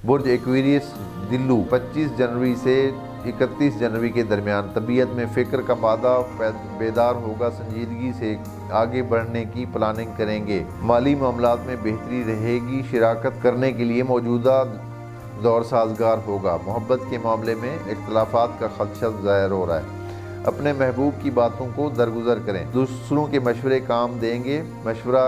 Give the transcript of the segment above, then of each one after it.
برج Aquarius دلو 25 جنوری سے 31 جنوری کے درمیان طبیعت میں فکر کا مادہ بیدار ہوگا، سنجیدگی سے آگے بڑھنے کی پلاننگ کریں گے، مالی معاملات میں بہتری رہے گی، شراکت کرنے کے لیے موجودہ دور سازگار ہوگا، محبت کے معاملے میں اختلافات کا خدشہ ظاہر ہو رہا ہے، اپنے محبوب کی باتوں کو درگزر کریں، دوسروں کے مشورے کام دیں گے، مشورہ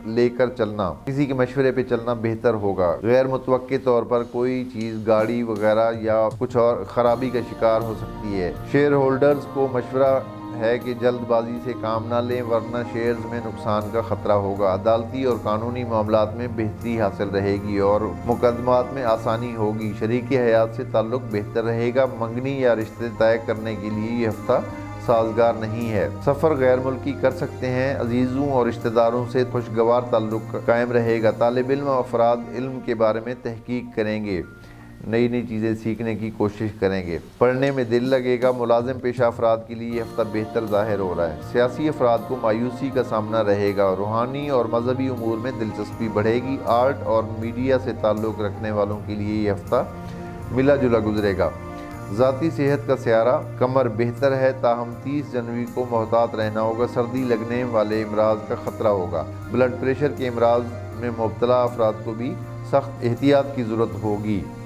لے کر چلنا، کسی کے مشورے پہ چلنا بہتر ہوگا، غیر متوقع طور پر کوئی چیز گاڑی وغیرہ یا کچھ اور خرابی کا شکار ہو سکتی ہے، شیئر ہولڈرز کو مشورہ ہے کہ جلد بازی سے کام نہ لیں ورنہ شیئرز میں نقصان کا خطرہ ہوگا، عدالتی اور قانونی معاملات میں بہتری حاصل رہے گی اور مقدمات میں آسانی ہوگی، شریک حیات سے تعلق بہتر رہے گا، منگنی یا رشتے طے کرنے کے لیے یہ ہفتہ سازگار نہیں ہے، سفر غیر ملکی کر سکتے ہیں، عزیزوں اور رشتہ داروں سے خوشگوار تعلق قائم رہے گا، طالب علم افراد علم کے بارے میں تحقیق کریں گے، نئی چیزیں سیکھنے کی کوشش کریں گے، پڑھنے میں دل لگے گا، ملازم پیشہ افراد کے لیے یہ ہفتہ بہتر ظاہر ہو رہا ہے، سیاسی افراد کو مایوسی کا سامنا رہے گا، روحانی اور مذہبی امور میں دلچسپی بڑھے گی، آرٹ اور میڈیا سے تعلق رکھنے والوں کے لیے یہ ہفتہ ملا جلا گزرے گا، ذاتی صحت کا سیارہ کمر بہتر ہے، تاہم 30 جنوری کو محتاط رہنا ہوگا، سردی لگنے والے امراض کا خطرہ ہوگا، بلڈ پریشر کے امراض میں مبتلا افراد کو بھی سخت احتیاط کی ضرورت ہوگی۔